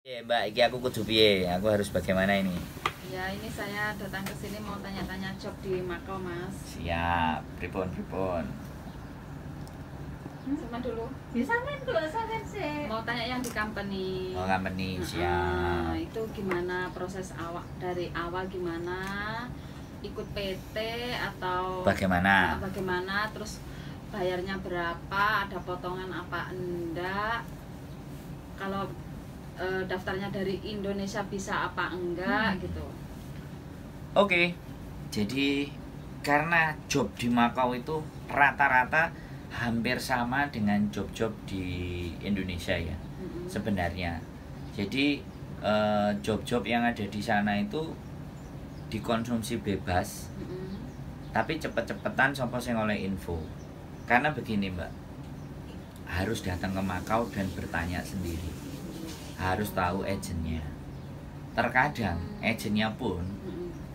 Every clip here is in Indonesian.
Mbak, iki aku kudu piye? Aku harus bagaimana ini? Ya, ini saya datang ke sini mau tanya-tanya job di Makau, Mas. Siap, pripun. Sama dulu. Bisa kan kalau sampean sih. Mau tanya yang di company. Mau company, siap. Itu gimana proses dari awal gimana? Ikut PT atau Bagaimana? bagaimana? Terus bayarnya berapa? Ada potongan apa enggak? Kalau daftarnya dari Indonesia bisa apa enggak gitu. Oke. Jadi karena job di Makau itu rata-rata hampir sama dengan job-job di Indonesia ya. Sebenarnya. Jadi job-job yang ada di sana itu dikonsumsi bebas. Tapi cepet-cepetan sapa sing oleh info. Karena begini, Mbak. Harus datang ke Makau dan bertanya sendiri. Harus tahu agennya. Terkadang agennya pun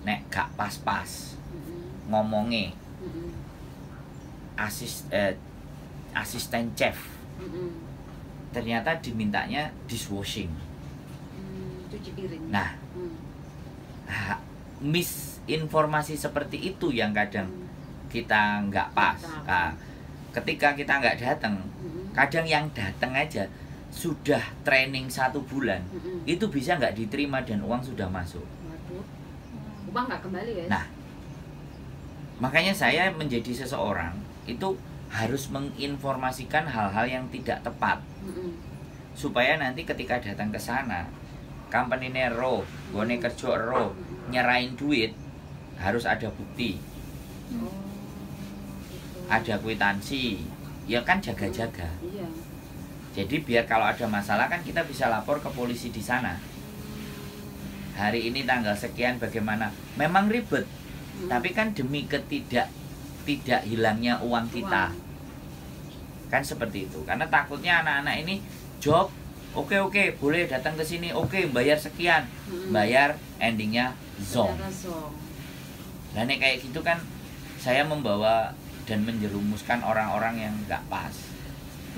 nek gak pas-pas ngomongnya asisten chef ternyata dimintanya dishwashing, Cuci piring. nah misinformasi seperti itu yang kadang kita nggak pas. Nah, ketika kita nggak datang, kadang yang datang aja sudah training 1 bulan, itu bisa nggak diterima dan uang sudah masuk. Waduh. Uang nggak kembali ya? Nah, makanya saya menjadi seseorang itu harus menginformasikan hal-hal yang tidak tepat, supaya nanti ketika datang ke sana, company ro, gone kerja ro, nyerahin duit harus ada bukti, Gitu. ada kwitansi, ya kan jaga-jaga. Iya. Jadi biar kalau ada masalah kan kita bisa lapor ke polisi di sana. Hari ini tanggal sekian bagaimana? Memang ribet, tapi kan demi tidak hilangnya uang kita. Kan seperti itu. Karena takutnya anak-anak ini job, oke, boleh datang ke sini, oke, bayar sekian. Bayar endingnya zong. Nah, nek kayak gitu kan saya membawa dan menjerumuskan orang-orang yang nggak pas.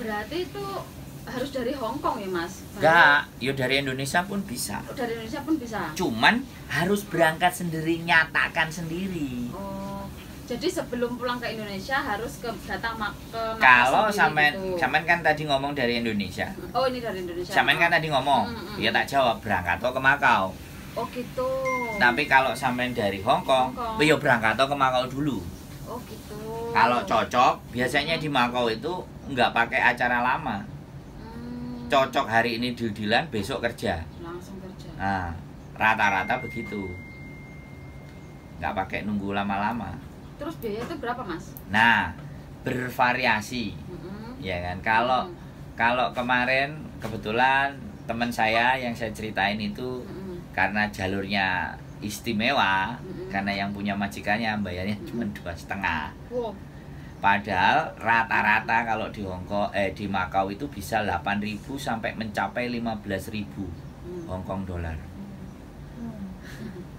Berarti itu harus dari Hong Kong ya, Mas? Enggak, yo dari Indonesia pun bisa. Dari Indonesia pun bisa. Cuman harus berangkat sendiri, nyatakan sendiri. Oh, jadi sebelum pulang ke Indonesia harus datang ke Makau Kalau sendiri gitu. sampean kan tadi ngomong dari Indonesia. Oh, ini dari Indonesia. Sampean kan tadi ngomong, ya tak jawab berangkat atau ke Makau. Oh, gitu. Tapi kalau sampean dari Hong Kong, ya berangkat atau ke Makau dulu. Oh, gitu. Kalau cocok, biasanya di Makau itu nggak pakai acara lama. Cocok hari ini deal-dealan, besok kerja. Langsung kerja. Nah, rata-rata begitu. Nggak pakai nunggu lama-lama. Terus biaya itu berapa, Mas? Nah, bervariasi. Ya kan? Kalau kemarin kebetulan teman saya yang saya ceritain itu karena jalurnya istimewa, karena yang punya majikannya bayarnya cuma 2,5. Wow. Padahal rata-rata kalau di di Makau itu bisa 8.000 sampai mencapai 15.000 Hong Kong dolar.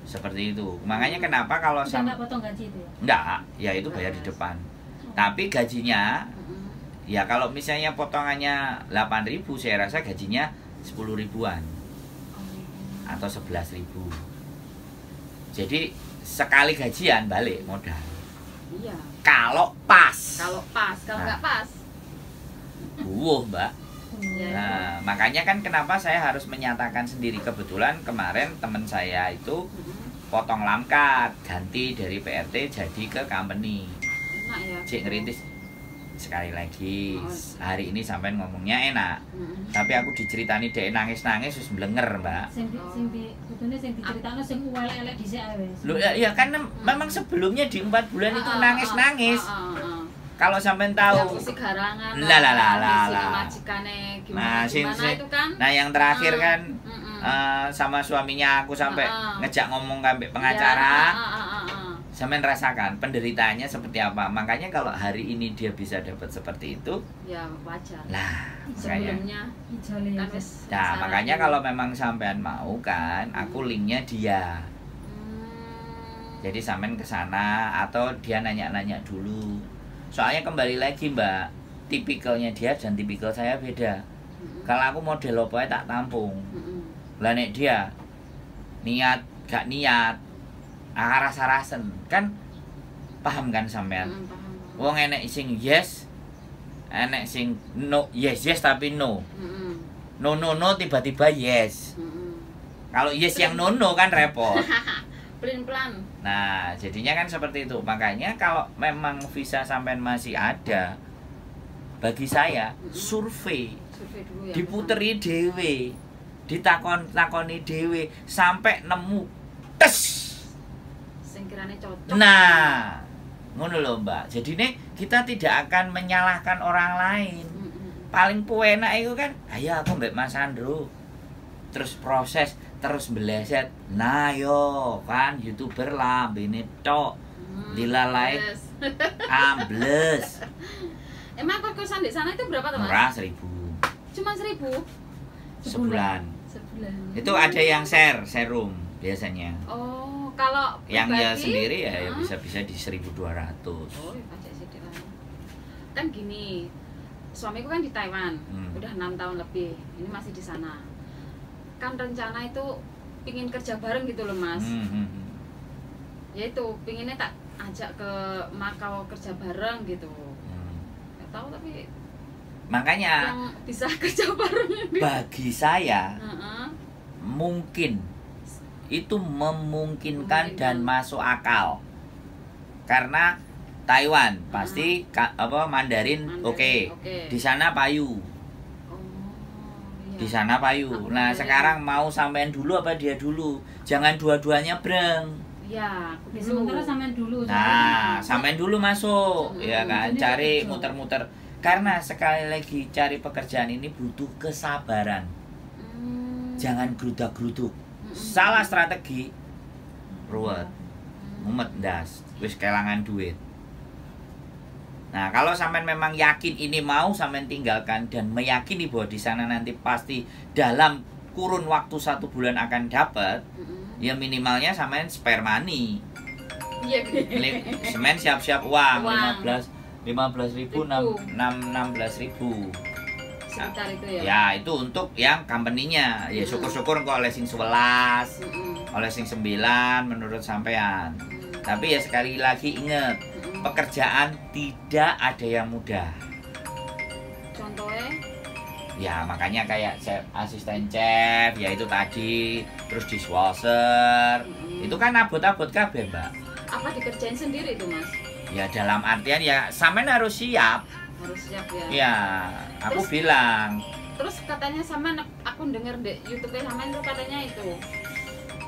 Seperti itu. Makanya kenapa kalau nggak potong gaji itu ya? Enggak, ya itu bayar di depan. Tapi gajinya ya kalau misalnya potongannya 8.000, saya rasa gajinya 10 ribuan atau 11.000. Jadi sekali gajian balik modal. Iya. Kalau pas. Kalau nggak pas. Mbak. Nah, makanya kan kenapa saya harus menyatakan sendiri. Kebetulan kemarin teman saya itu potong lamkat, ganti dari PRT jadi ke company. Enak ya. Cik ngerintis sekali lagi. Hari ini sampai ngomongnya enak. Tapi aku diceritani dek nangis-nangis terus blenger, Mbak. Sing diceritakno sing elek-elek dhisik ae wis. Loh ya kan memang sebelumnya di 4 bulan itu nangis-nangis. Kalau sampean tahu. Yang garangan. Lah. Majikane Nah, gimana itu kan? Nah, yang terakhir kan sama suaminya aku sampai ngejak ngomong sampai pengacara. Sampean rasakan penderitaannya seperti apa. Makanya kalau hari ini dia bisa dapat seperti itu, ya wajar. Lah, sebelumnya kan nah, makanya kalau memang sampean mau kan, aku linknya dia. Jadi sampean ke sana atau dia nanya-nanya dulu. Soalnya kembali lagi, Mbak, tipikalnya dia dan tipikal saya beda. Kalau aku model apa tak tampung. Lah nek dia niat gak niat rasa-rasen kan paham kan sampean? Paham. Wong enek sing yes, enek sing no, yes tapi no. No tiba-tiba yes. Kalau yes yang no kan repot. Pelin-pelan. Nah, jadinya kan seperti itu. Makanya kalau memang visa sampean masih ada, bagi saya survei Dulu ya. diputeri dhewe, ditakoni dhewe sampai nemu tes. Sing kirane cocok. Nah, ngono lho Mbak. Jadi nih kita tidak akan menyalahkan orang lain. Paling penak itu kan, ayo aku mbak Mas Andro. Terus proses, terus beleset. Nah yo kan YouTuber lah, ini tok. Dilalai ambles. Emang kos-kosan di sana itu berapa teman? Murah 1.000. Cuma 1.000 sebulan. sebulan. Itu ada yang share room biasanya. Oh, kalau Yang ya pribadi, sendiri ya bisa di 1.200. Oh, ya pajak sidik lah. Kan gini, suamiku kan di Taiwan, udah 6 tahun lebih. Ini masih di sana. Kan rencana itu pingin kerja bareng gitu loh Mas. Ya itu, pinginnya tak ajak ke Makau kerja bareng gitu. Gak tahu tapi Makanya yang bisa kerja bareng bagi saya mungkin itu memungkinkan dan masuk akal. Karena Taiwan pasti Mandarin oke. Di sana payu. Di sana payu. Nah, sekarang mau sampean dulu apa dia dulu? Jangan dua-duanya breng. Iya, Sementara sampean dulu. Nah, sampean dulu masuk, ya kan? Cari muter-muter. Karena sekali lagi cari pekerjaan ini butuh kesabaran. Jangan gerudak-geruduk. Salah strategi ruwet. Mumet ndas, wis kelangan duit. Nah, kalau sampean memang yakin ini mau sampean tinggalkan dan meyakini bahwa di sana nanti pasti dalam kurun waktu 1 bulan akan dapat, ya minimalnya sampean spare money. Iya. Semen siap-siap uang. 15.000 16.000. Sekitar itu ya. Ya, itu untuk yang company-nya. Ya syukur-syukur kok oleh sing 11, oleh sing 9 menurut sampean. Tapi ya sekali lagi ingat, pekerjaan tidak ada yang mudah. Contohnya? Ya makanya kayak asisten chef, ya itu tadi, terus dishwasher, itu kan abot-abot kabeh Mbak. Apa dikerjain sendiri itu Mas? Ya dalam artian ya sampean harus siap. Harus siap ya. Ya, aku bilang. Terus katanya sama aku denger di YouTube-nya sama itu katanya itu.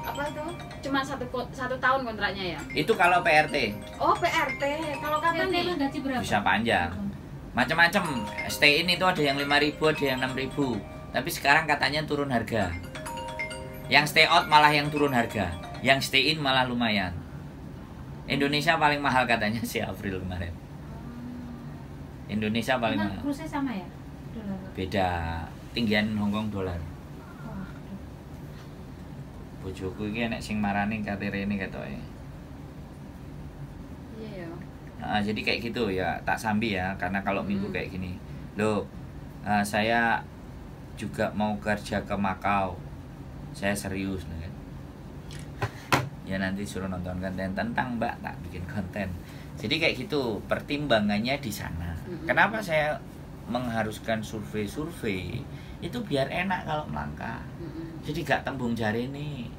Apa itu? Cuma satu tahun kontraknya ya? Itu kalau PRT. Oh, PRT. Kalau kapan nih? Gaji berapa? Bisa panjang. Macam-macam. Stay in itu ada yang 5.000, ada yang 6.000. Tapi sekarang katanya turun harga. Yang stay out malah yang turun harga. Yang stay in malah lumayan. Indonesia paling mahal katanya si April kemarin. Indonesia paling mahal. Kursnya sama ya? Dolar. Beda. Tinggian Hongkong dolar. Bojoku iki nek sing marani katirene ketoke. Iya ya. Nah, jadi kayak gitu ya, tak sambi ya, karena kalau minggu kayak gini. Loh, saya juga mau kerja ke Makau. Saya serius kan. Ya nanti suruh nonton konten tentang Mbak, tak bikin konten. Jadi kayak gitu, pertimbangannya di sana. Kenapa saya mengharuskan survei-survei? Itu biar enak kalau melangkah. Jadi gak tembung jari nih.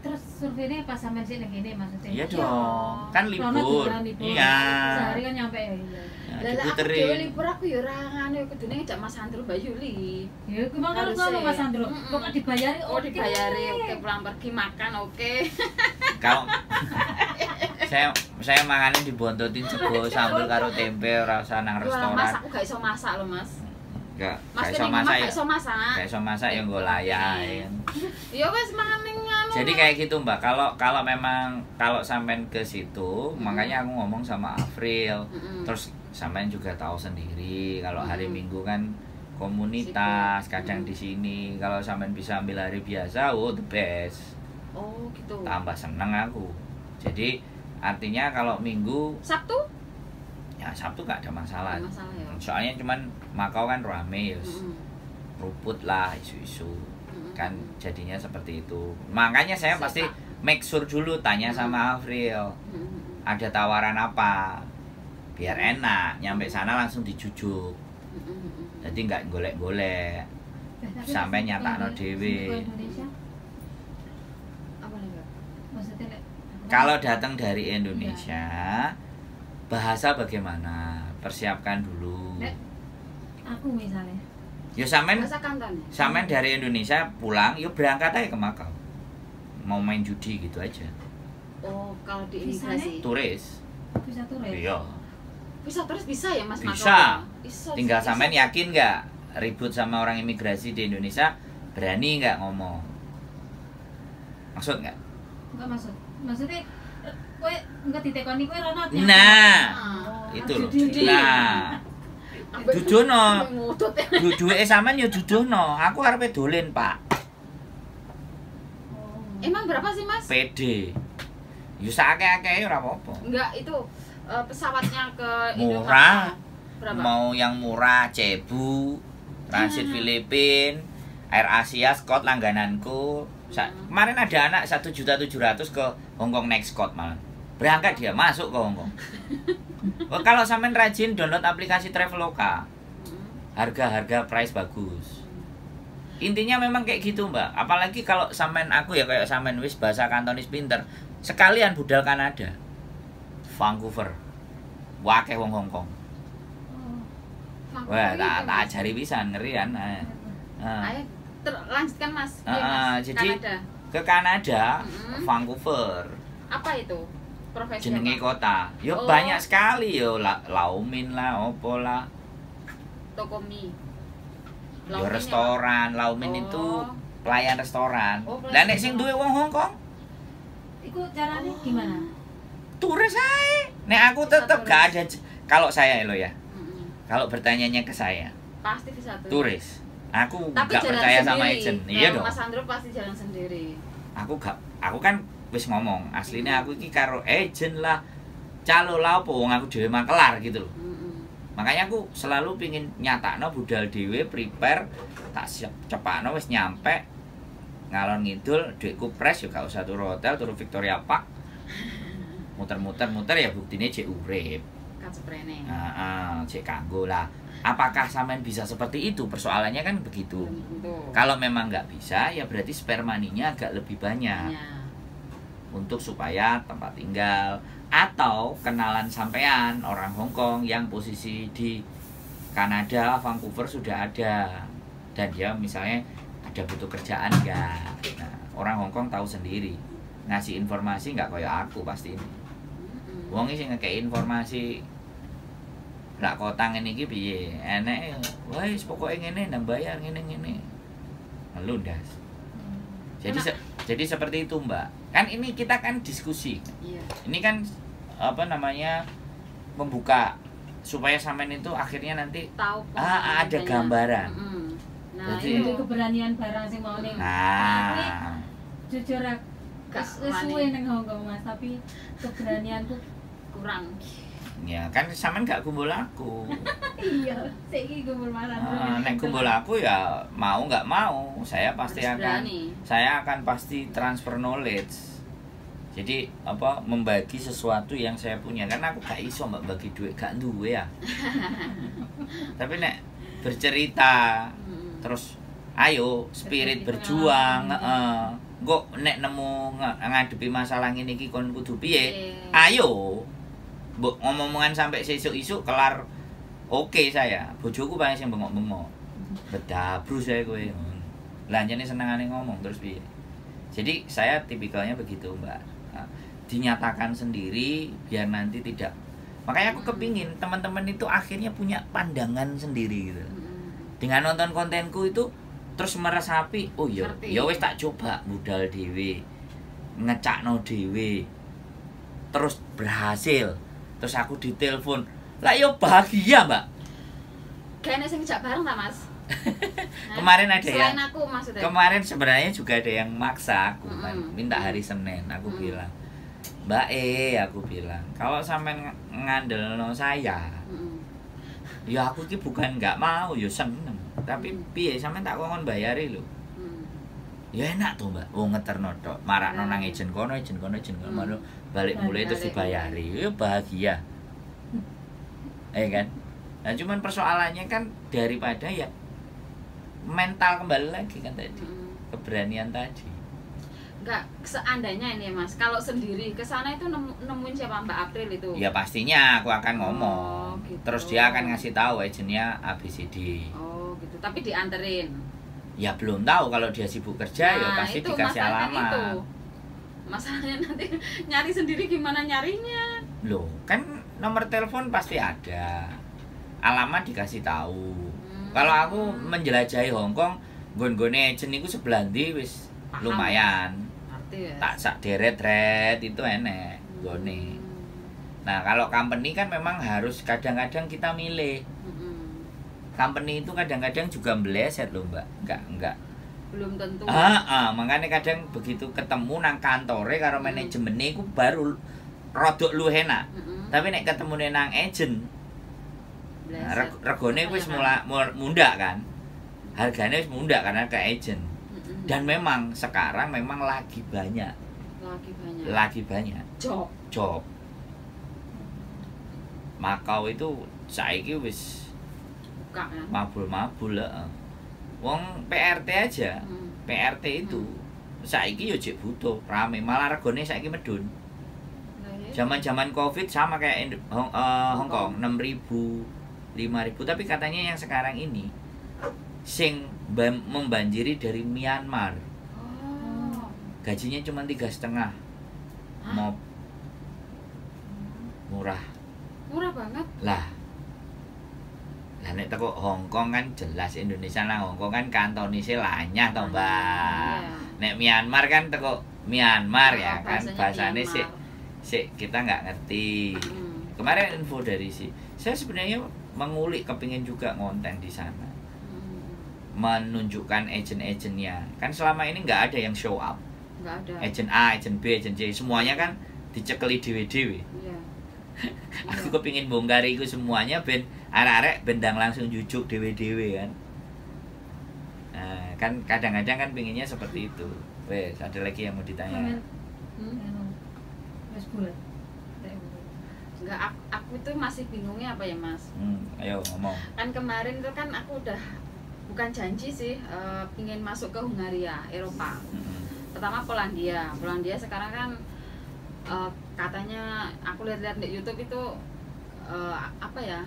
Terus surveinya pas sampai sini gini maksudnya? Iya dong, kan libur. Iya. Sehari kan nyampe ya. Lah aku dhewe libur aku ya ora ngene kudune ngejak Mas Andro Mbak Yuli. Ya kemang harus ngomong Mas Andro. Kok dibayari? Oh, dibayari. Oke, pulang pergi makan oke. Kalau saya mangannya dibontotin sego sambel karo tempe ora usah nang restoran. Mas aku gak iso masak loh, Mas. Gak iso masak. Gak iso masak. Gak iso masak ya nggo layak. Ya wis mangan ning anu. Jadi kayak gitu Mbak, kalau memang kalau sampean ke situ, makanya aku ngomong sama April. Terus sampean juga tahu sendiri kalau hari Minggu kan komunitas, kadang di sini. Kalau sampean bisa ambil hari biasa, oh the best. Oh, gitu. Tambah seneng aku. Jadi artinya kalau Minggu, Sabtu? ya Sabtu gak ada masalah. Gak masalah ya. Soalnya cuman Makau kan rame ya. Ruput lah isu-isu. Kan jadinya seperti itu. Makanya saya pasti make sure dulu, tanya sama Afril ada tawaran apa biar enak, nyampe sana langsung dijujuk. Jadi nggak golek-golek sampai nyatakno dhewe. Kalau datang dari Indonesia, bahasa bagaimana? Persiapkan dulu. Aku misalnya. Yo sampean dari Indonesia pulang, yo berangkat aja ke Makau. Mau main judi gitu aja. Oh, kalau di imigrasi. Turis. Bisa turis. Iya. Bisa turis bisa ya Mas Makau? Bisa. Tinggal sampean yakin nggak ribut sama orang imigrasi di Indonesia, berani nggak ngomong? Maksud nggak? Enggak maksud. Maksudnya kowe enggak ditekoni kowe rono. Nah, itu loh. Nah. Dudono. Duduke sampean yo dudono. Aku arepe dolen, Pak. Emang berapa sih, Mas? PD. Yo sakake-akeh ora apa-apa. Enggak, itu pesawatnya ke murah. Berapa? Mau yang murah, Cebu, transit Filipina, Air Asia, Scott langgananku. Kemarin ada anak 1.700.000 ke Hongkong naik Scott malah. Berangkat dia masuk ke Hongkong. Oh, kalau sampean rajin download aplikasi Traveloka, harga price bagus. Intinya memang kayak gitu, Mbak. Apalagi kalau sampean aku ya kayak sampean wis bahasa Kantonis pinter, sekalian budal Kanada, Vancouver, wakeh wong Hongkong. Wah, tak ajari pisan ngerian. Ayo lanjutkan, Mas. Jadi Kanada. ke Kanada, Vancouver. Apa itu? Profesi jenenge apa? kota. Yo banyak sekali yo, Laumin lah, opo lah. Tokomi. Yo restoran, Laumin itu pelayan restoran. Lah nek sing duwe wong Hongkong? Iku carane gimana? Turis ae. Nek aku tetep gak ada kalau saya lo ya. Kalau bertanyanya ke saya. Pasti bisa turis. Aku tapi gak percaya sendiri. Sama agent. Iya dong. Mas Andro pasti jalan sendiri. Aku kan wis ngomong, aslinya aku iki karo agent lah. Calo lah opo wong aku dhewe makelar gitu loh. Makanya aku selalu pingin nyatakno budal dhewe, prepare, tak cepakno wis nyampe ngalon ngidul, duitku pres yo gak usah turu hotel, turu Victoria Park. Muter-muter ya buktine cek urip. Kan seprene. Cek kanggo lah. Apakah sampean bisa seperti itu? Persoalannya kan begitu. Kalau memang nggak bisa, ya berarti spare money-nya agak lebih banyak. Untuk supaya tempat tinggal atau kenalan sampean orang Hongkong yang posisi di Kanada, Vancouver sudah ada, dan dia misalnya ada butuh kerjaan enggak. Nah, orang Hongkong tahu sendiri, ngasih informasi nggak kayak aku pasti ini. Wong sing ngekei informasi lak kota ngene iki piye? Enek wis pokoke ngene nang bayar ngene. Melundas. Jadi seperti itu, Mbak. Kan ini kita kan diskusi. Iya. Ini kan apa namanya membuka supaya sampean itu akhirnya nanti tahu ada gambaran. Nah, jadi itu keberanian barang sing mau ning. Nah, jujur gak suwe nang Hongkong, Mas, tapi keberanianku kurang. Ya kan sampean gak kumpul aku. Iya, saiki kumpul malan. Nek kumpul aku ya mau nggak mau, saya pasti akan pasti transfer knowledge. Jadi apa membagi sesuatu yang saya punya, karena aku gak iso mbak bagi duit gak duwe ya. Tapi nek bercerita terus ayo spirit berjuang, kok nek nemu ngadepi masalah ini iki kon kudu piye? Ayo. Mbok ngomong-ngomongan sampai sesuk-isuk kelar. Oke saya, bojoku paling sing bengok-bengok. Bedabru saya kowe. Lah jane senengane ngomong terus piye? Jadi saya tipikalnya begitu, Mbak. Nah, dinyatakan sendiri biar nanti tidak. Makanya aku kepingin teman-teman itu akhirnya punya pandangan sendiri gitu. Dengan nonton kontenku itu terus meresapi, oh ya wis tak coba budal dhewe. Ngecakno dhewe. Terus berhasil. Terus aku ditelepon, lah yo bahagia, Mbak. Kayaknya sing ngejak bareng ta, Mas? Kemarin ada selain aku maksudnya. Kemarin sebenarnya juga ada yang maksa aku minta hari Senin. Aku bilang, Mbak aku bilang, kalau sampean ngandelno saya, ya aku ki bukan nggak mau, yo seneng. Tapi piye sampean tak kongkon bayari lho. Ya enak tuh mbak, ngeterno tok, marakno nang agent kono, balik mulai terus dibayari, ya bahagia, kan? Nah cuman persoalannya kan daripada ya mental kembali lagi kan tadi, keberanian tadi. Enggak, seandainya ini Mas, kalau sendiri ke sana itu nemuin siapa Mbak April itu? Ya pastinya aku akan ngomong, gitu. Terus dia akan ngasih tahu agentnya ABCD. Oh gitu, tapi dianterin. Ya belum tahu, kalau dia sibuk kerja ya pasti itu, dikasih alamat. Itu. Masalahnya nanti nyari sendiri gimana nyarinya? Loh, kan nomor telepon pasti ada. Alamat dikasih tahu. Kalau aku menjelajahi Hong Kong, gon-gone agent iku sebelah ndi wis lumayan. Arti ya. Tak sak deret-deret itu enek gone. Nah, kalau company kan memang harus kadang-kadang kita milih. Company itu kadang-kadang juga meleset loh mbak, enggak belum tentu. Makanya kadang begitu ketemu nang kantore karo manajemennya itu baru rodok lu enak. Tapi nek ketemu nang agent, regone wis mundak kan, harganya wis mundak karena ke agent. Dan memang sekarang memang lagi banyak job. Makau itu saiki wis mabul-mabul lah. Wong PRT aja, PRT itu saiki yo jek butuh rame, malah regone saiki medun. Zaman-zaman Covid sama kayak Hong Kong 6.000, 5.000, tapi katanya yang sekarang ini sing membanjiri dari Myanmar. Gajinya cuma 3,5. Murah banget lah. Nek teko Hong Kong kan jelas Indonesia nang Hong Kong kan kantonise lanyah to, Mbak. Nek Myanmar kan teko Myanmar ya kan bahasane sik kita nggak ngerti. Kemarin info dari saya sebenarnya mengulik, kepingin juga ngonten di sana. Menunjukkan agent-agentnya. Kan selama ini nggak ada yang show up. Nggak ada. Agent A, agent B, agent C, semuanya kan dicekeli dewe-dewe. Iya. Aku kepingin bongkar itu semuanya ben arek-arek bendang langsung jujuk dewe-dewe kan. Nah, kan kadang-kadang kan pinginnya seperti itu. Wes, ada lagi yang mau ditanya? Enggak, aku itu masih bingungnya apa ya Mas? Ayo ngomong. Kan kemarin itu kan aku udah bukan janji sih, pingin masuk ke Hungaria, Eropa. Pertama Polandia sekarang kan katanya aku lihat-lihat di YouTube itu apa ya,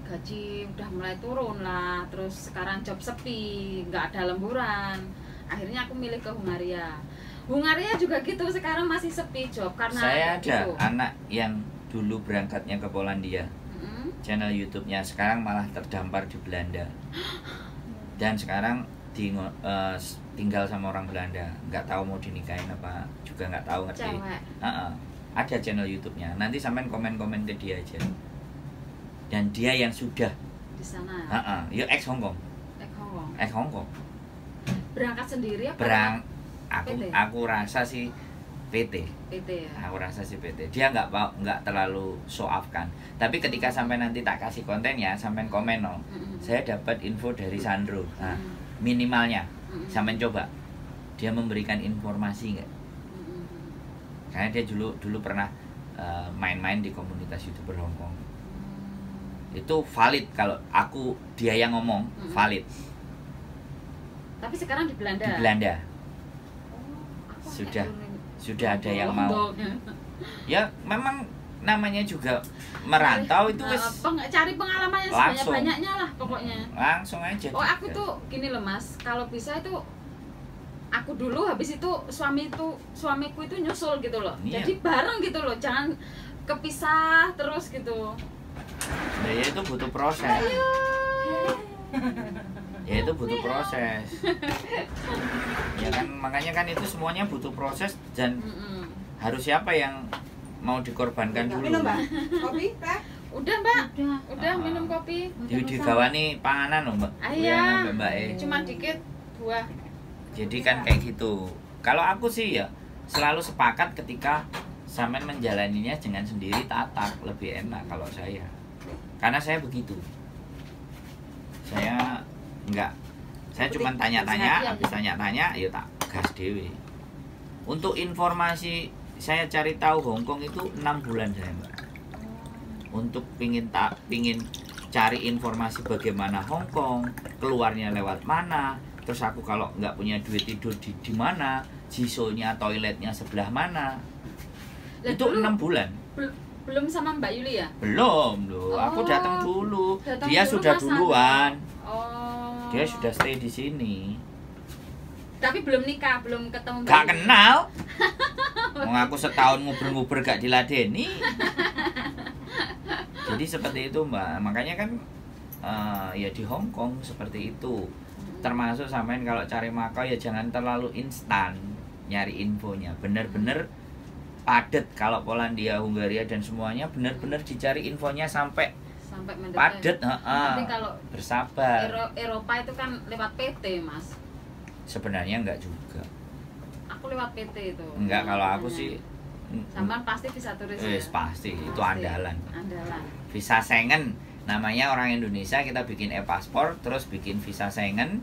gaji udah mulai turun lah, terus sekarang job sepi, nggak ada lemburan. Akhirnya aku milih ke Hungaria juga gitu, sekarang masih sepi job karena saya ada gitu. Anak yang dulu berangkatnya ke Polandia, channel YouTube-nya sekarang malah terdampar di Belanda. Dan sekarang tinggal sama orang Belanda, nggak tahu mau dinikahin apa juga nggak tahu, ngerti. Ada channel YouTube-nya, nanti sampean komen-komen ke dia aja. Dan dia yang sudah di sana. Ya ex Hong Kong. Berangkat sendiri apa? Aku rasa sih PT ya. Aku rasa sih PT. Dia nggak terlalu show off kan. Tapi ketika sampai nanti tak kasih kontennya, sampean komen no. Saya dapat info dari Sandro. Nah, minimalnya sampean coba. Dia memberikan informasi nggak? Karena dia dulu pernah main-main di komunitas YouTuber Hong Kong. Itu valid kalau dia yang ngomong, valid. Tapi sekarang di Belanda. Di Belanda. Sudah ada yang mau. Ya memang namanya juga merantau itu cari pengalamannya sebanyak-banyaknya lah pokoknya. Langsung aja. Aku tuh gini loh Mas, kalau bisa itu aku dulu, habis itu suamiku itu nyusul gitu loh. Jadi bareng gitu loh, jangan kepisah terus gitu. Nah, ya itu butuh proses. Ya itu butuh proses. Ya kan, makanya kan itu semuanya butuh proses dan harus siapa yang mau dikorbankan dulu. Minum Mbak? Kopi, teh? Udah Mbak, udah minum kopi. Digawani panganan loh Mbak. Iya, cuma dikit buah. Jadi kan kayak gitu. Kalau aku sih ya selalu sepakat ketika sampean menjalaninya dengan sendiri, tatak, lebih enak kalau saya. Karena saya begitu. Saya cuma tanya-tanya, habis tanya-tanya ya tak gas dewe. Untuk informasi saya cari tahu Hong Kong itu 6 bulan saya Mbak. Untuk pingin cari informasi bagaimana Hong Kong, keluarnya lewat mana, terus aku kalau nggak punya duit tidur di mana, jisonya toiletnya sebelah mana. Itu 6 bulan. Belum sama Mbak Yuli ya? Belum loh, aku datang dulu. Dia sudah duluan. Dia sudah stay di sini. Tapi belum nikah, belum ketemu Mbak Gak Yuli. kenal. Mau aku setahun nguber-nguber gak diladeni. Jadi seperti itu Mbak. Makanya kan ya di Hong Kong seperti itu. Termasuk sampean kalau cari Makau ya jangan terlalu instan nyari infonya. Bener-bener padat. Kalau Polandia, Hungaria dan semuanya bener-bener dicari infonya sampai mendetail. padat. Tapi kalau bersabar. Eropa itu kan lewat PT Mas. Sebenarnya enggak juga. Aku lewat PT itu. Enggak, kalau aku sih Sampean pasti bisa turis ya? pasti, itu andalan. Andalan. Visa Schengen, namanya orang Indonesia kita bikin e-paspor, terus bikin visa Schengen,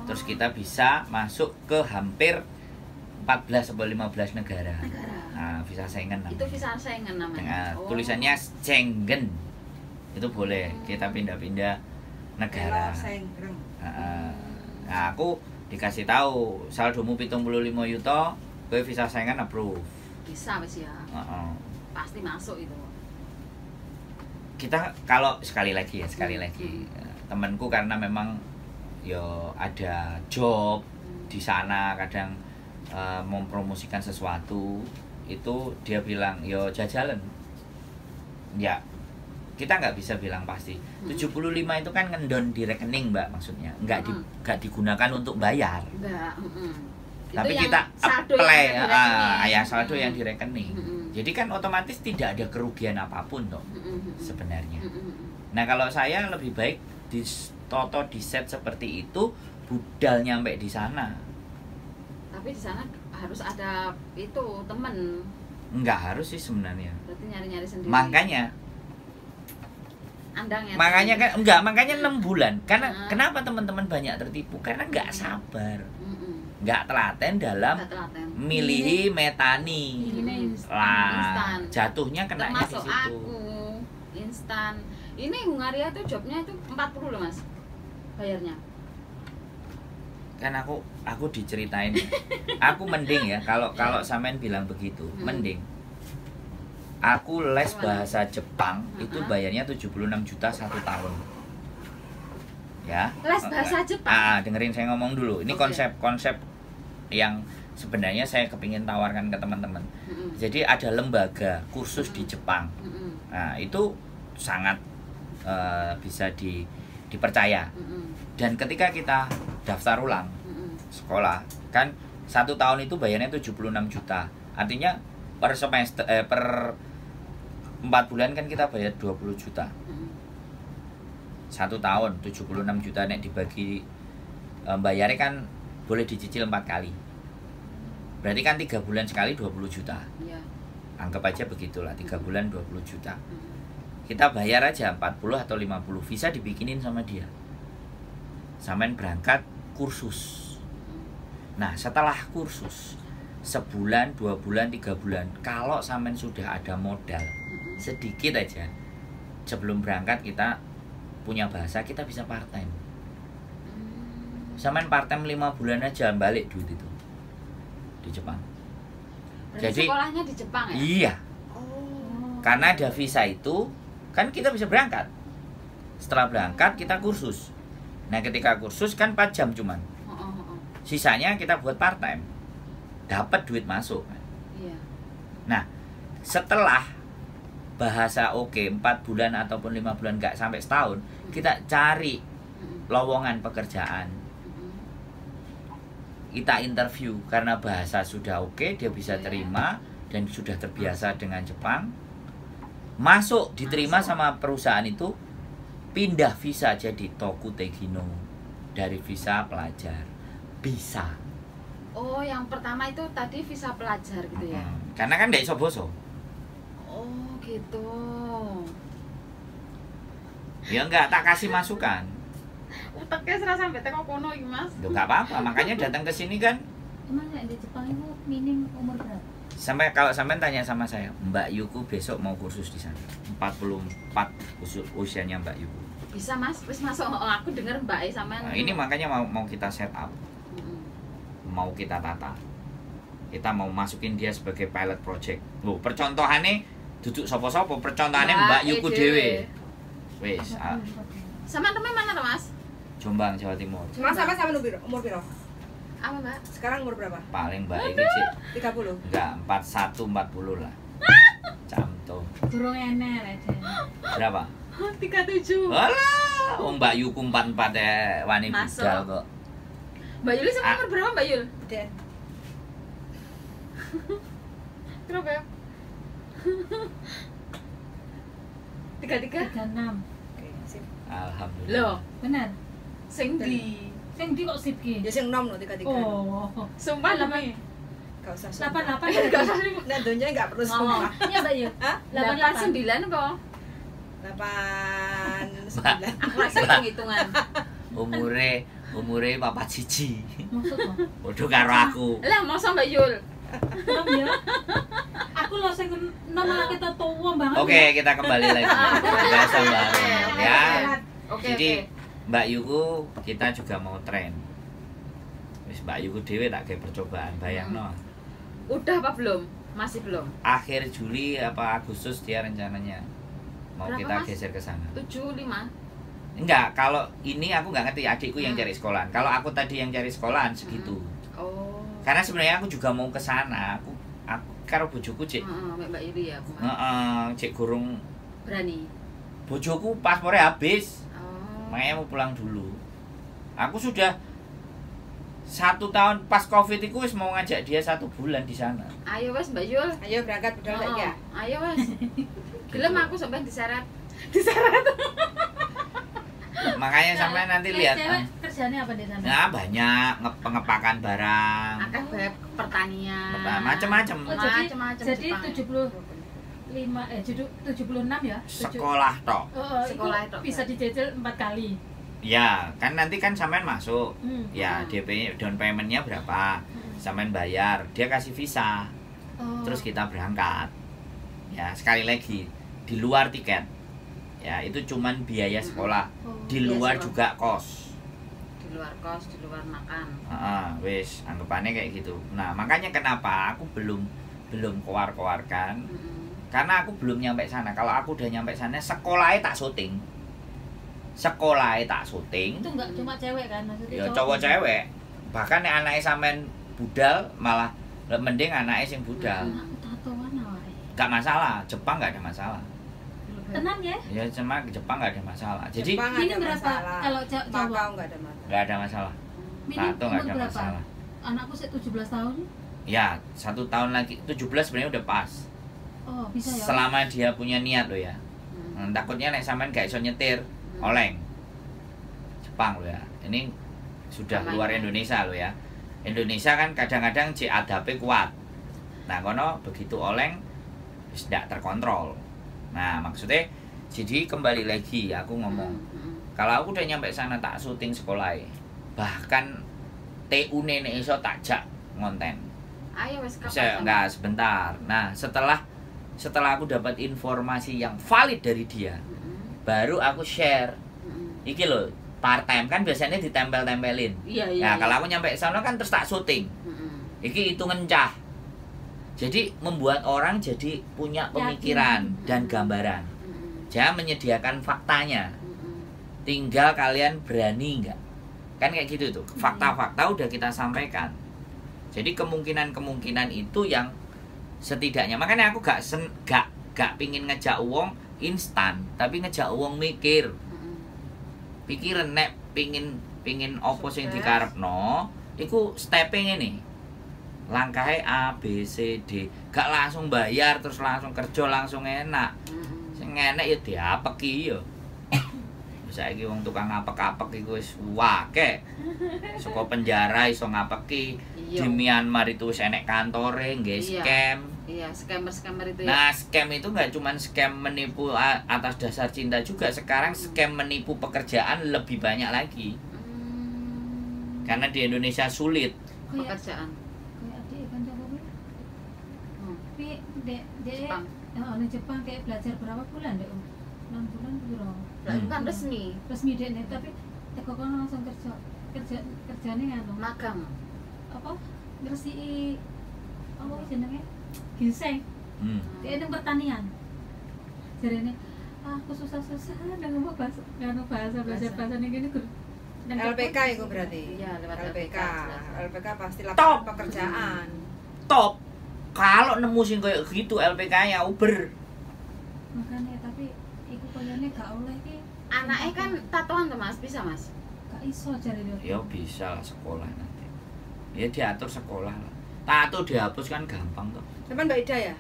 terus kita bisa masuk ke hampir 14 atau 15 negara. Nah, visa Schengen namanya. Itu visa Schengen namanya. Tulisannya Schengen. Itu boleh kita pindah-pindah negara. Nah, aku dikasih tahu saldomu 75 yuto, kowe visa Schengen approve. Bisa wis ya. Pasti masuk itu. Kita kalau sekali lagi temanku karena memang yo ada job di sana kadang mempromosikan sesuatu itu dia bilang yo jajalan. Ya kita nggak bisa bilang pasti. 75 itu kan ngendon di rekening Mbak maksudnya. Nggak digunakan untuk bayar. Enggak, Tapi itu kita apply saldo yang di rekening. Jadi kan otomatis tidak ada kerugian apapun toh sebenarnya. Nah kalau saya lebih baik di set seperti itu, budal nyampe di sana. Tapi di sana harus ada itu temen. Enggak harus sih sebenarnya. Berarti nyari-nyari sendiri. Makanya kan enggak, makanya 6 bulan. Karena kenapa teman-teman banyak tertipu? Karena enggak sabar. Enggak telaten dalam milihi metani. Instan. Jatuhnya kenanya di termasuk situ. aku instan. Ini Hungaria tuh jobnya itu 40 loh Mas. Bayarnya. Kan aku diceritain. Aku mending ya kalau sampean bilang begitu, mending. Aku les bahasa Jepang itu bayarnya 76 juta 1 tahun. Ya. Les bahasa Jepang. Dengerin saya ngomong dulu. Ini konsep yang sebenarnya saya kepingin tawarkan ke teman-teman. Jadi ada lembaga kursus di Jepang. Nah, itu sangat bisa dipercaya. Dan ketika kita daftar ulang sekolah, kan 1 tahun itu bayarnya 76 juta. Artinya per semester per 4 bulan kan kita bayar 20 juta. 1 tahun 76 juta nek dibagi bayarnya kan boleh dicicil 4 kali. Berarti kan 3 bulan sekali 20 juta. Iya. Anggap aja begitulah, 3 bulan 20 juta. Kita bayar aja 40 atau 50, visa dibikinin sama dia. Sampean berangkat kursus. Nah, setelah kursus sebulan, 2 bulan, 3 bulan, kalau sampean sudah ada modal sedikit aja, sebelum berangkat kita punya bahasa, kita bisa part time. Sampean part time 5 bulan aja balik duit itu di Jepang. Berarti jadi sekolahnya di Jepang ya? Iya. Karena ada visa itu kan kita bisa berangkat. Setelah berangkat kita kursus. Nah, ketika kursus kan 4 jam cuman. Sisanya kita buat part time. Dapat duit masuk kan. Iya. Nah, setelah bahasa 4 bulan ataupun 5 bulan nggak sampai setahun, kita cari lowongan pekerjaan. Kita interview karena bahasa sudah dia bisa terima dan sudah terbiasa dengan Jepang. Masuk, diterima sama perusahaan itu, pindah visa jadi Toku Tegino dari visa pelajar. Bisa. Oh, yang pertama itu tadi visa pelajar gitu ya? Karena kan nggak iso boso. Oh, gitu. Ya enggak, tak kasih masukan. Uteknya serasa sampai tengok kono iki, Mas. Loh, enggak apa-apa, makanya datang ke sini kan Emang di Jepang itu minim umur berapa? Kalau sampean tanya sama saya, Mbak Yuku besok mau kursus di sana. 44 usianya Mbak Yuku. Bisa Mas, wis masuk aku dengar Mbak sampean. Nah, ini makanya mau kita set up. Mau kita tata. Kita mau masukin dia sebagai pilot project. Loh, percontohannya duduk sapa-sapa, percontohannya Mbak Yuku dhewe. Wis. Sama temen mana tuh Mas? Jombang, Jawa Timur. Mas sama umur piro? Apa Mbak? Sekarang umur berapa? Paling Mbak iki sih 30. enggak 41 40 lah. Camto. Durung ener aja. Berapa? 37. Alah, Mbak Yuku 44 ya wani Masuk. budal kok. Mbak Yuli sama umur berapa Mbak Yul? Den. Berapa ya? 33. 36. Oke, sip. Alhamdulillah. Loh, Bener. sing di Sing ndi kok sip ki? Ya sing 6 lho 33. Oh. sumpah demi. Enggak usah. 88 Enggak usah Nah, donya enggak perlu ngomong. sumpah. Iya, Mbak Yu. Hah? 89 apa? 89. Aku masih hitung-hitungan. Umure papat siji. Maksudnya? Padha karo aku. Lah, masa Mbak Yul? Nom ya. Aku lo sing nom malah kita tuwa banget. Oke, kita kembali lagi. Biasa banget ya. Oke, Jadi oke. Mbak Yuku kita juga mau tren. Wis Mbak Yuku dhewe tak kayak percobaan, bayangno. Udah apa belum? Masih belum. Akhir Juli apa Agustus dia rencananya mau Berapa, kita Mas? geser ke sana. 75. Enggak, kalau ini aku nggak ngerti, adikku yang cari sekolahan. Kalau aku tadi yang cari sekolahan segitu. Oh. Karena sebenarnya aku juga mau ke sana. Aku karo bojoku cek. Mbak Yuli ya, aku mah. Heeh, cek gurung Berani. bojoku paspornya habis. Oh. Makanya mau pulang dulu. Aku sudah 1 tahun pas Covid itu wis mau ngajak dia 1 bulan di sana. Ayo wes Mbak Yul. Ayo berangkat budal saiki ya. Ayo wes. Gelem aku sampai diseret. Makanya sampai nanti lihat. Cewek kerjanya apa di sana? Nah, banyak pengepakan barang. Akeh bab pertanian. Macam-macam. Oh, jadi Macam-macam jadi Jepang. 76 ya? Sekolah tok. Oh, Sekolah itu itu. bisa dijajal 4 kali. Ya, kan nanti kan sampean masuk. Ya, Hmm. DP down payment-nya berapa? Sampean bayar, dia kasih visa. Oh. Terus kita berangkat. Ya, sekali lagi di luar tiket. Ya, itu cuman biaya sekolah. Oh. Di Biaya luar sekolah. juga kos. Di luar kos, di luar makan. Wis, anggapannya kayak gitu. Nah, makanya kenapa aku belum keluar-keluarkan. Karena aku belum nyampe sana. Kalau aku udah nyampe sana, sekolahnya tak syuting. Itu enggak cuma cewek kan maksudnya? Ya cowok cewek. Bahkan nek anake sampean budal malah mending anake sing budal. Aku tatoan awake. Gak masalah, Jepang gak ada masalah. Tenang ya? Ya cuma Jepang gak ada masalah. Jadi Jepang Ini ada berapa masalah. kalau cowok? Makau enggak ada masalah. gak ada masalah. Minim Tato gak umur ada berapa? masalah. Anakku sih 17 tahun. Ya, 1 tahun lagi 17 sebenarnya udah pas. Oh, bisa ya. Selama dia punya niat loh ya. Takutnya nek sampean gak iso nyetir, oleng. Jepang loh ya. Ini sudah Aman. luar Indonesia loh ya. Indonesia kan kadang-kadang adape kuat. Nah, kono begitu oleng wis ndak terkontrol. Nah, maksudnya jadi kembali lagi aku ngomong. Kalau aku udah nyampe sana tak syuting sekolah. Bahkan TU nenek iso tak jak ngonten. Ayo wes Bisa enggak sebentar. Nah, setelah aku dapat informasi yang valid dari dia, baru aku share. Iki loh, part time kan biasanya ditempel-tempelin. Iya. Nah, kalau aku nyampe sana kan terus tak syuting. Iki hitungan cah. Jadi membuat orang jadi punya pemikiran dan gambaran. Jangan menyediakan faktanya. Tinggal kalian berani enggak? Kan kayak gitu tuh. Fakta-fakta udah kita sampaikan. Jadi kemungkinan-kemungkinan itu yang setidaknya makanya aku gak pingin ngejak uang instan, tapi ngejak uang mikir. Pikiran nek pingin opo sing dikarepno, iku stepping ini. Langkahnya A, B, C, D. Gak langsung bayar terus langsung kerja langsung enak. Sing enak ya diapeki ya. Saiki wong tukang ngapek-apek iku wis akeh. Saka penjara iso ngapeki. Di Myanmar itu wis enek kantore nggih scam. Iya, scammer itu ya. Nah, scam itu nggak cuma scam menipu atas dasar cinta juga. Sekarang scam menipu pekerjaan lebih banyak lagi. Karena di Indonesia sulit. Pekerjaan. Dek, Jepang. di Jepang kayak belajar berapa bulan dek? 6 bulan piro? Lah itu kan resmi. Resmi dek nih, tapi teko kono langsung kerjane anu. Magang. Apa? Ngresiki apa jenenge? Ginseng. Dia itu pertanian. Jarene aku susah-susah ngomong bahasa belajar bahasa ning kene Gur. LPK itu berarti. Iya, lewat LPK. LPK. LPK pasti Top. lapangan pekerjaan. Top. Kalau nemu sing kayak gitu LPK-nya Uber. Makanya tapi iku koyone gak oleh ki. Anaknya kan tatoan tuh Mas, bisa Mas? Gak iso jarene. Ya bisa lah sekolah nanti. Ya diatur sekolah lah. Tato dihapus kan gampang tuh. Cuman Mbak Ida ya?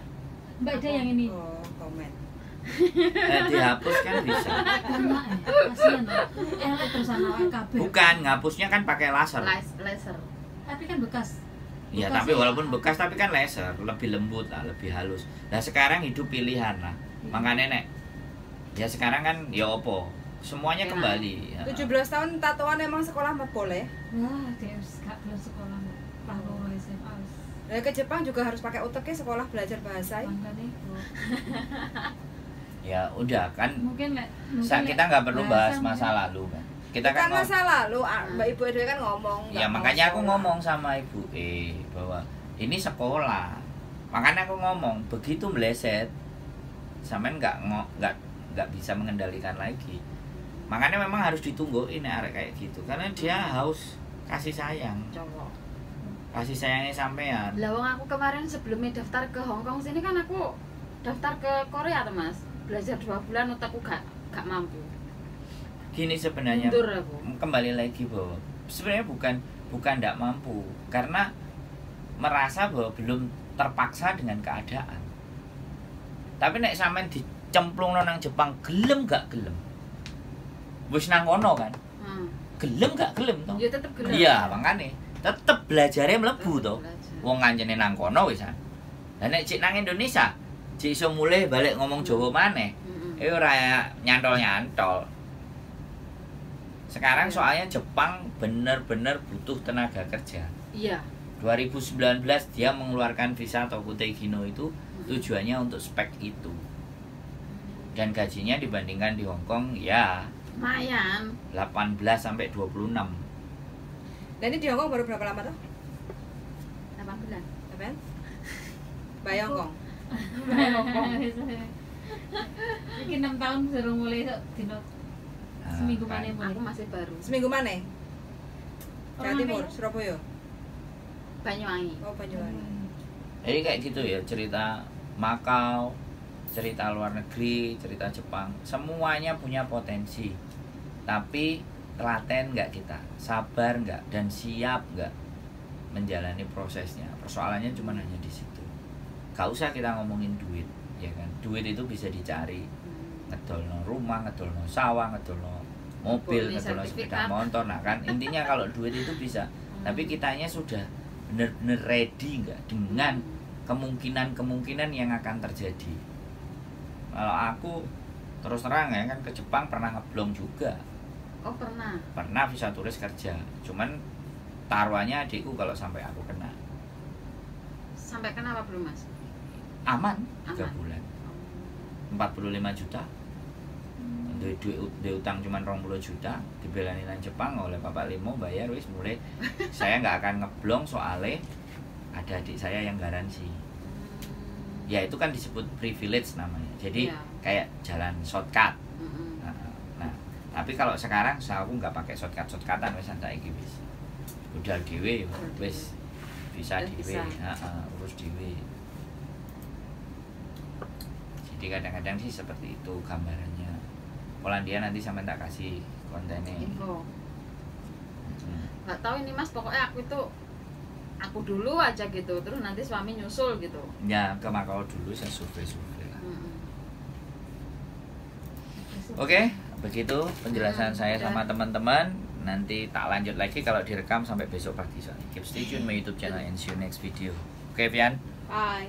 Mbak Ida yang ini. Oh, komen. Dihapus kan bisa. Banyak kasihan loh. Elek terus anak kabeh. Bukan, ngapusnya kan pakai laser. Laser. Tapi kan bekas. Ya Bekas tapi ya. walaupun bekas tapi kan laser, lebih lembut lah, lebih halus. Nah sekarang hidup pilihan lah. Makanya nek ya sekarang kan ya opo, semuanya Ya. kembali. 17 tahun tatoan emang sekolah mah boleh. Wah, dia gak belum sekolah. Kalau SMA. Nah, ke Jepang juga harus pakai uteknya sekolah belajar bahasa. Makanya Ya udah kan. mungkin Kita nggak perlu bahas bahasa masa lalu kan. Kita Bukan kan masa lalu, Mbak Ibu Edwe kan ngomong. ya nggak mau makanya aku sekolah. ngomong sama Ibu bahwa ini sekolah. Makanya aku ngomong begitu meleset, sampean nggak bisa mengendalikan lagi. Makanya memang harus ditungguin arek kayak gitu karena dia haus kasih sayang. Cowok. Kasih sayangnya sampean. Lah wong aku kemarin sebelumnya daftar ke Hong Kong sini kan aku daftar ke Korea tuh Mas. Belajar 2 bulan otakku gak mampu. Gini sebenarnya Mundur aku. kembali lagi bahwa sebenarnya bukan tidak mampu karena merasa bahwa belum terpaksa dengan keadaan. Tapi nek sampean dicemplung nang Jepang gelem gak gelem. Wis nang kono kan. Gelem gak gelem toh? Ya tetep gelem. Iya, makane tetep belajarnya mlebu toh. Belajar. Wong ngancene nang kono wis. Lah nek cik nang Indonesia, cik iso mulih balik ngomong Jawa maneh. Ora nyantol-nyantol. Sekarang soalnya Jepang bener-bener butuh tenaga kerja. Iya. 2019 dia mengeluarkan visa Tokutei Kino itu tujuannya untuk spek itu. Dan gajinya dibandingkan di Hong Kong ya Lumayan. 18 sampai 26. Nah ini di Hong Kong baru berapa lama tuh? 8 bulan. Apaan? Mbak Hong Kong. Iki 6 tahun sudah mulai dino seminggu kan. mana mulai. Aku masih baru. Seminggu mana? Jawa Orang Timur, apa? Surabaya. Banyuwangi. Oh, Banyuwangi. Jadi kayak gitu ya, cerita Makau, cerita luar negeri, cerita Jepang, semuanya punya potensi. Tapi telaten nggak kita, sabar nggak, dan siap nggak menjalani prosesnya. Persoalannya cuma hanya di situ. Gak usah kita ngomongin duit, ya kan? Duit itu bisa dicari, ngedolno rumah, ngedolno sawah, ngedolno mobil, Boleh ngedolno sepeda sertifikat. motor. Nah kan intinya kalau duit itu bisa, tapi kitanya sudah benar-benar ready nggak dengan kemungkinan-kemungkinan yang akan terjadi. Kalau aku terus terang ya kan ke Jepang pernah ngeblong juga, Oh pernah. pernah visa turis kerja. Cuman taruhannya adikku kalau sampai aku kena. Sampai kenapa belum Mas? Aman 3 Aman. bulan, 45 juta. Duit utang cuman 20 juta, dibelani nang Jepang oleh Bapak Limo bayar wis mulai. Saya nggak akan ngeblong soalnya ada adik saya yang garansi. Ya itu kan disebut privilege namanya. Jadi Iya. kayak jalan shortcut. Nah, tapi kalau sekarang aku nggak pakai shortcutan wis saiki wis. Udah dhewe wis bisa Udah dhewe, bisa. urus dhewe. Jadi kadang-kadang sih seperti itu gambarannya. Polandia nanti sampai tak kasih kontennya. Info. Hmm. Gak tahu ini Mas, pokoknya aku dulu aja gitu, terus nanti suami nyusul gitu. Ya ke Makau dulu saya survei lah. Mm-mm. Oke, begitu penjelasan saya udah. sama teman-teman. Nanti tak lanjut lagi kalau direkam sampai besok pagi soalnya. Keep stay tune my YouTube channel and see you next video. Oke, Vian. Bye.